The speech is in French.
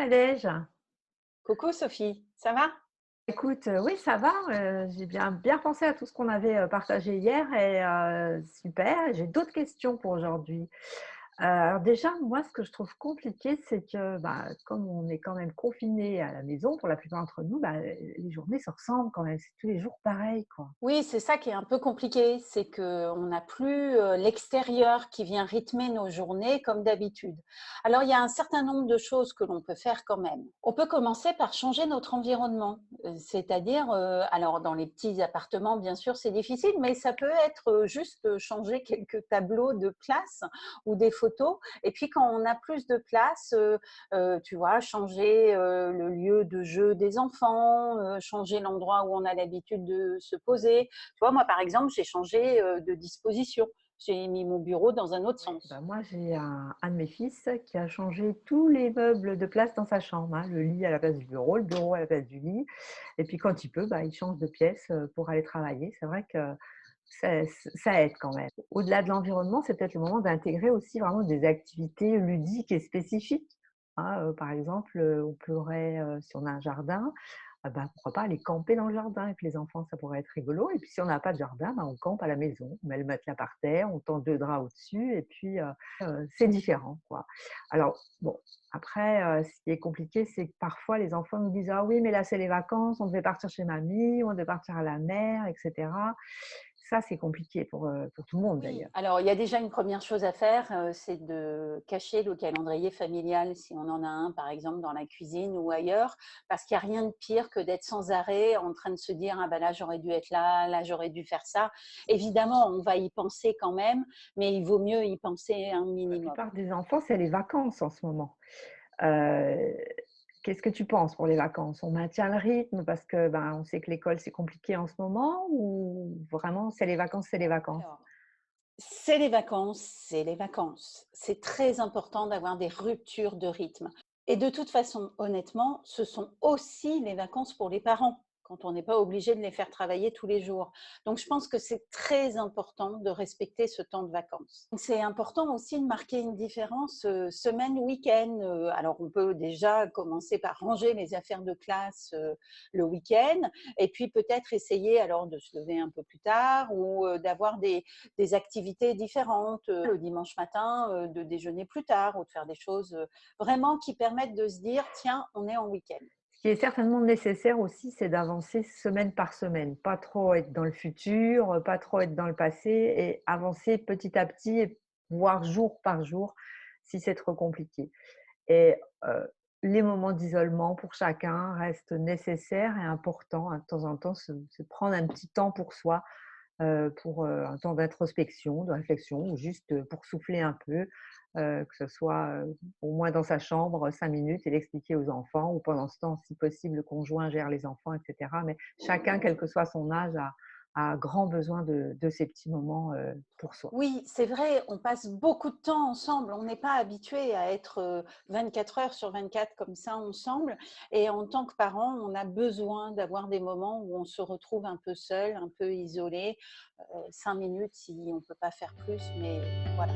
Nadège. Coucou Sophie, ça va? Écoute, oui, ça va, j'ai bien pensé à tout ce qu'on avait, partagé hier et super. J'ai d'autres questions pour aujourd'hui. Alors déjà, moi, ce que je trouve compliqué, c'est que, bah, comme on est quand même confinés à la maison pour la plupart d'entre nous, bah, les journées se ressemblent quand même. C'est tous les jours pareil, quoi. Oui, c'est ça qui est un peu compliqué, c'est qu'on n'a plus l'extérieur qui vient rythmer nos journées comme d'habitude. Alors, il y a un certain nombre de choses que l'on peut faire quand même. On peut commencer par changer notre environnement, c'est-à-dire, alors dans les petits appartements, bien sûr, c'est difficile, mais ça peut être juste changer quelques tableaux de classe ou des photos. Et puis, quand on a plus de place, tu vois, changer le lieu de jeu des enfants, changer l'endroit où on a l'habitude de se poser. Tu vois, moi, par exemple, j'ai changé de disposition. J'ai mis mon bureau dans un autre Ouais, bah, sens. moi, j'ai un de mes fils qui a changé tous les meubles de place dans sa chambre, hein. Le lit à la place du bureau, le bureau à la place du lit et puis quand il peut, bah, il change de pièce, pour aller travailler. C'est vrai que ça aide quand même. Au-delà de l'environnement, c'est peut-être le moment d'intégrer aussi vraiment des activités ludiques et spécifiques, hein, par exemple, on pourrait, si on a un jardin, ah bah, pourquoi pas aller camper dans le jardin avec les enfants, ça pourrait être rigolo et puis si on n'a pas de jardin, bah, on campe à la maison. On met le matelas par terre, on tend 2 draps au-dessus et puis, c'est différent, quoi. Alors bon, après, ce qui est compliqué, c'est que parfois les enfants nous disent: «Ah oui, mais là, c'est les vacances, on devait partir chez mamie, on devait partir à la mer» et cetera. Ça, c'est compliqué pour tout le monde Oui, d'ailleurs. alors il y a déjà une première chose à faire, c'est de cacher le calendrier familial si on en a un, par exemple dans la cuisine ou ailleurs, parce qu'il y a rien de pire que d'être sans arrêt en train de se dire: «Ah bah là, j'aurais dû être là j'aurais dû faire ça». Évidemment, on va y penser quand même, mais il vaut mieux y penser un Pour la minimum. plupart des enfants, c'est les vacances en ce moment. Heu, Qu'est-ce que tu penses pour les vacances? On maintient le rythme parce que, ben, on sait que l'école, c'est compliqué en ce moment ou vraiment c'est les vacances, c'est les vacances? Alors, c'est les vacances, c'est les vacances. C'est très important d'avoir des ruptures de rythme. Et de toute façon, honnêtement, ce sont aussi les vacances pour les parents, quand on n'est pas obligé de les faire travailler tous les jours. Donc, je pense que c'est très important de respecter ce temps de vacances. C'est important aussi de marquer une différence semaine-week-end. Alors, on peut déjà commencer par ranger les affaires de classe le week-end, et puis peut-être essayer alors de se lever un peu plus tard ou d'avoir des activités différentes, le dimanche matin, de déjeuner plus tard ou de faire des choses vraiment qui permettent de se dire: «Tiens, on est en week-end». Ce qui est certainement nécessaire aussi, c'est d'avancer semaine par semaine. Pas trop être dans le futur, pas trop être dans le passé et avancer petit à petit et voire jour par jour si c'est trop compliqué. Et les moments d'isolement pour chacun restent nécessaires et importants, hein, de temps en temps, se prendre un petit temps pour soi, pour, un temps d'introspection, de réflexion ou juste, pour souffler un peu, que ce soit, au moins dans sa chambre, 5 minutes et l'expliquer aux enfants ou pendant ce temps, si possible, le conjoint gère les enfants et cetera. Mais chacun, quel que soit son âge, a grand besoin de ces petits moments, pour soi. Oui, c'est vrai, on passe beaucoup de temps ensemble. On n'est pas habitué à être 24 heures sur 24 comme ça ensemble. Et en tant que parent, on a besoin d'avoir des moments où on se retrouve un peu seul, un peu isolé. 5 minutes si on ne peut pas faire plus, mais voilà.